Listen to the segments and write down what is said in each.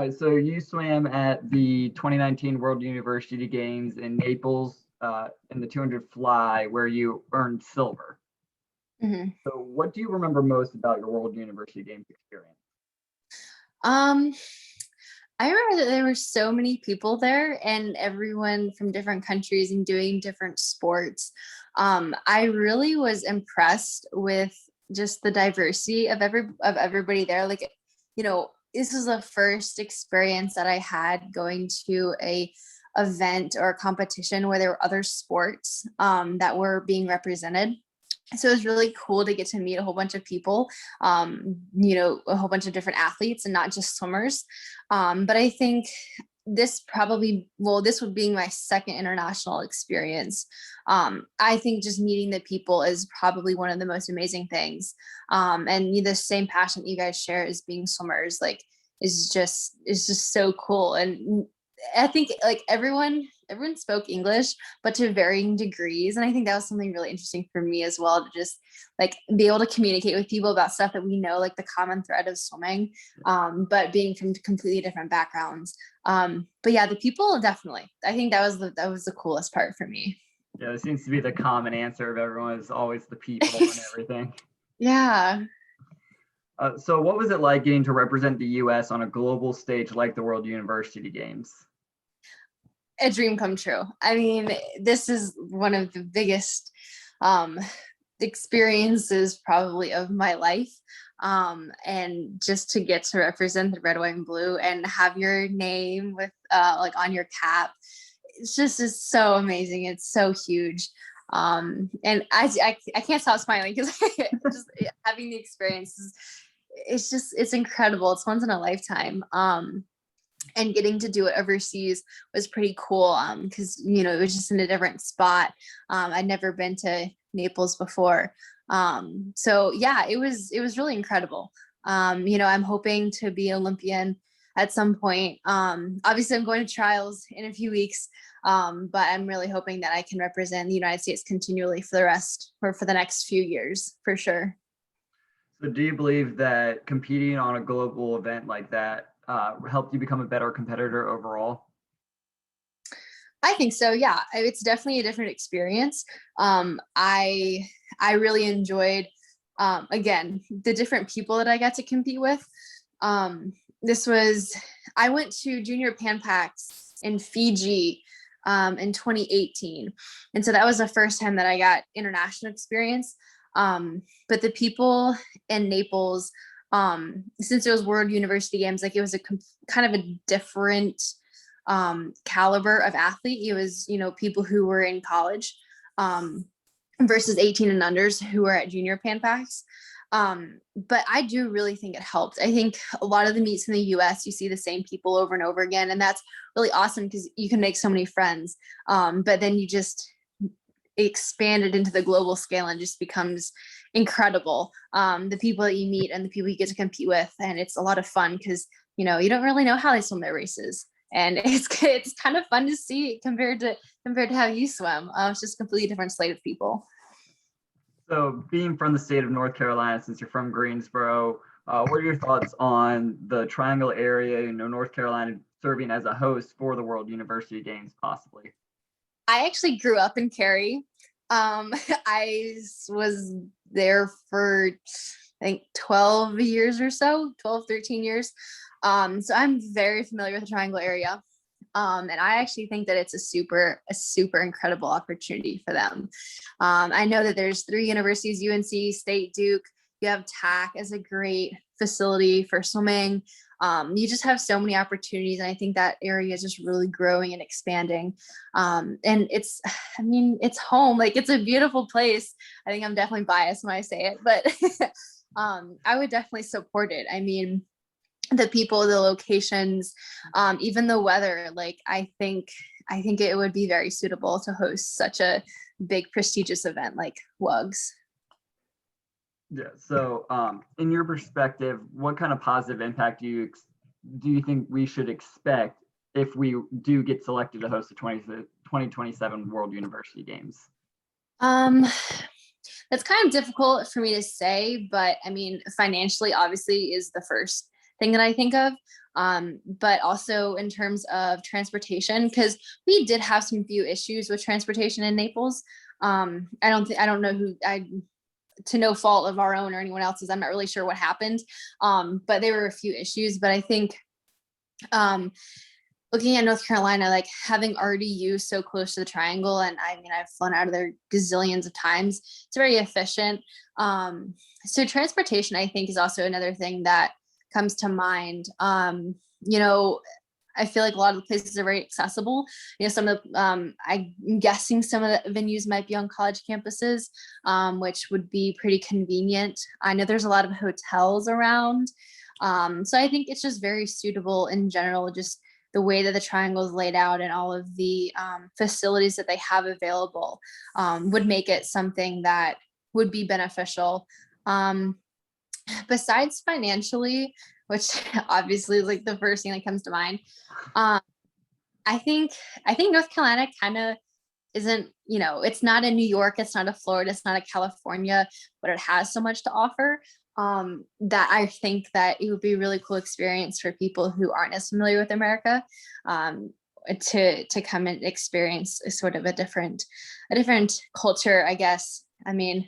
All right, so you swam at the 2019 World University Games in Naples in the 200 fly, where you earned silver. Mhm. So, what do you remember most about your World University Games experience? Um, I remember that there were so many people there and everyone from different countries and doing different sports. I really was impressed with just the diversity of everybody there. Like, this was the first experience that I had going to a event or a competition where there were other sports that were being represented. So it was really cool to get to meet a whole bunch of people, a whole bunch of different athletes and not just swimmers. But I think this would be my second international experience. I think just meeting the people is probably one of the most amazing things. And the same passion you guys share as being swimmers, like, is just so cool. And I think like everyone spoke English, but to varying degrees. And I think that was something really interesting for me as well, to just like be able to communicate with people about stuff that we know, like the common thread of swimming, but being from completely different backgrounds. But yeah, the people definitely. I think that was the coolest part for me. Yeah, it seems to be the common answer of everyone is always the people and everything. Yeah. So, what was it like getting to represent the U.S. on a global stage like the World University Games? A dream come true. I mean, this is one of the biggest um, experiences probably of my life. And just to get to represent the red, white, and blue and have your name with like on your cap, it's so amazing. It's so huge. And I can't stop smiling because just having the experience it's incredible. It's once in a lifetime. And getting to do it overseas was pretty cool because it was just in a different spot. I'd never been to Naples before, so yeah, it was really incredible. I'm hoping to be Olympian at some point. Obviously I'm going to trials in a few weeks, but I'm really hoping that I can represent the United States continually for the rest or for the next few years for sure. So, do you believe that competing on a global event like that helped you become a better competitor overall? I think so. Yeah, it's definitely a different experience. I really enjoyed, again, the different people that I got to compete with. This was I went to Junior Pan Pacs in Fiji in 2018, and so that was the first time that I got international experience. But the people in Naples, since it was World University Games, like it was kind of a different caliber of athlete. It was, people who were in college versus 18 and unders who were at Junior Pan Pacs. But I do really think it helped. I think a lot of the meets in the US, you see the same people over and over again. And that's really awesome because you can make so many friends. But then you just expand it into the global scale and just becomes incredible. The people that you meet and the people you get to compete with. And it's a lot of fun because, you don't really know how they swim their races. And it's kind of fun to see compared to how you swim. It's just a completely different slate of people. So, being from the state of North Carolina, since you're from Greensboro, what are your thoughts on the Triangle area, North Carolina serving as a host for the World University Games, possibly? I actually grew up in Cary. I was there for, I think, 12 years or so, 12, 13 years. So I'm very familiar with the Triangle area. And I actually think that it's a super incredible opportunity for them. I know that there's 3 universities, UNC, State, Duke. You have TAC as a great facility for swimming. You just have so many opportunities. And I think that area is just really growing and expanding. And it's home. Like, it's a beautiful place. I think I'm definitely biased when I say it, but I would definitely support it. I mean, the people, the locations, even the weather, like I think it would be very suitable to host such a big prestigious event like WUGS. Yeah. So, in your perspective, what kind of positive impact do you think we should expect if we do get selected to host the 2027 World University Games? Um, that's kind of difficult for me to say, but I mean, financially, obviously, is the first thing that I think of. But also in terms of transportation, because we did have some few issues with transportation in Naples. I don't know to no fault of our own or anyone else's, I'm not really sure what happened. But there were a few issues, but I think looking at North Carolina, like having already used so close to the triangle, and I mean, I've flown out of there gazillions of times. It's very efficient. So transportation, I think, is also another thing that comes to mind. You know, I feel like a lot of the places are very accessible. You know, some of the, I'm guessing some of the venues might be on college campuses, which would be pretty convenient. I know there's a lot of hotels around. So I think it's just very suitable in general, just the way that the triangle is laid out and all of the facilities that they have available would make it something that would be beneficial. Besides financially, which obviously is like the first thing that comes to mind, I think North Carolina kind of isn't, you know, it's not a New York, it's not a Florida, it's not a California, but it has so much to offer that I think that it would be a really cool experience for people who aren't as familiar with America to come and experience a sort of a different culture, I guess. I mean,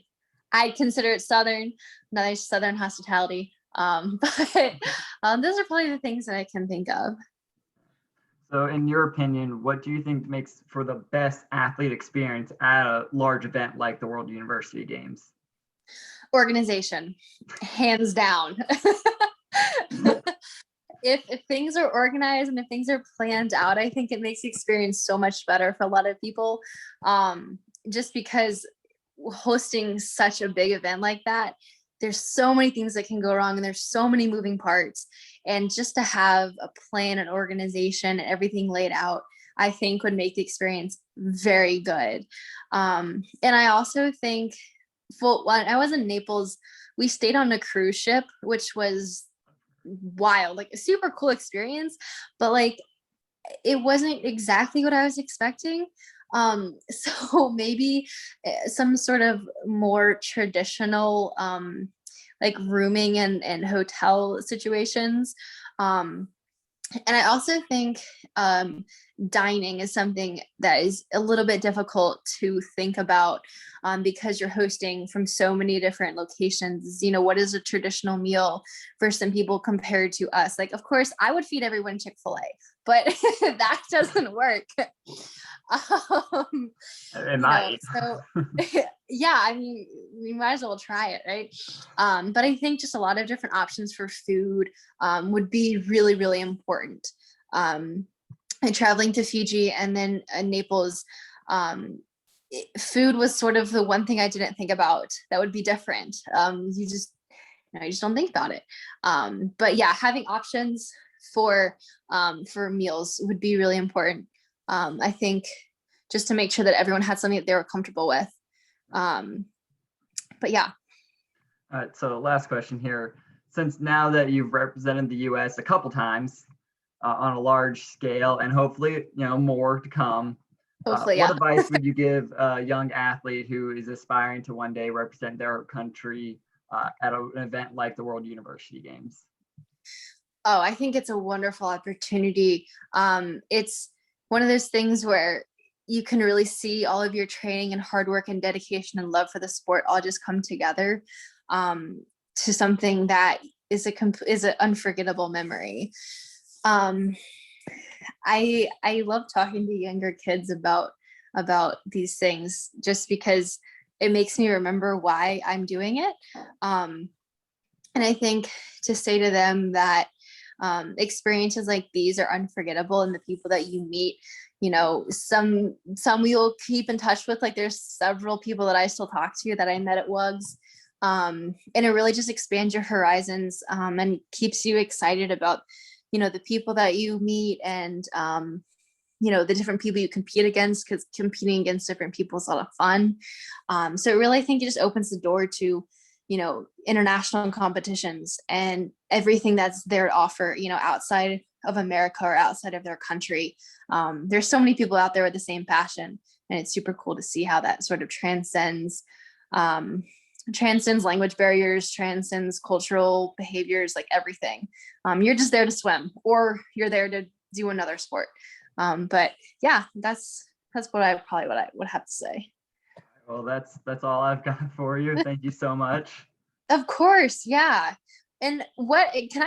I consider it Southern, another Southern hospitality. But those are probably the things that I can think of. So in your opinion, what do you think makes for the best athlete experience at a large event like the World University Games? Organization, hands down. If things are organized and if things are planned out, I think it makes the experience so much better for a lot of people. Just because hosting such a big event like that, there's so many things that can go wrong and there's so many moving parts. And just to have a plan and organization and everything laid out, I think would make the experience very good. And I also think, well, when I was in Naples, we stayed on a cruise ship, which was wild, like a super cool experience, but like it wasn't exactly what I was expecting. So maybe some sort of more traditional like rooming and hotel situations. And I also think dining is something that is a little bit difficult to think about because you're hosting from so many different locations. You know, what is a traditional meal for some people compared to us? Like, of course, I would feed everyone Chick-fil-A, but that doesn't work. It might. So yeah, I mean, we might as well try it, right? But I think just a lot of different options for food would be really, really important. And traveling to Fiji and then Naples, food was sort of the one thing I didn't think about that would be different. You just don't think about it. But yeah, having options for meals would be really important. I think just to make sure that everyone had something that they were comfortable with. But yeah. All right, so last question here. Since now that you've represented the U.S. a couple times on a large scale and hopefully, more to come, Hopefully, what yeah. advice would you give a young athlete who is aspiring to one day represent their country at an event like the World University Games? Oh, I think it's a wonderful opportunity. It's one of those things where you can really see all of your training and hard work and dedication and love for the sport all just come together to something that is an unforgettable memory. I love talking to younger kids about these things just because it makes me remember why I'm doing it. And I think to say to them that experiences like these are unforgettable, and the people that you meet, some we will keep in touch with. Like there's several people that I still talk to that I met at WUGS. And it really just expands your horizons and keeps you excited about, the people that you meet and, the different people you compete against, because competing against different people is a lot of fun. So really, I think it just opens the door to, international competitions and everything that's there to offer, outside of America or outside of their country. There's so many people out there with the same passion, and it's super cool to see how that sort of transcends transcends language barriers, transcends cultural behaviors, like everything. You're just there to swim, or you're there to do another sport. But yeah, that's what I would have to say. Well, that's all I've got for you. Thank you so much. Of course, yeah. And what can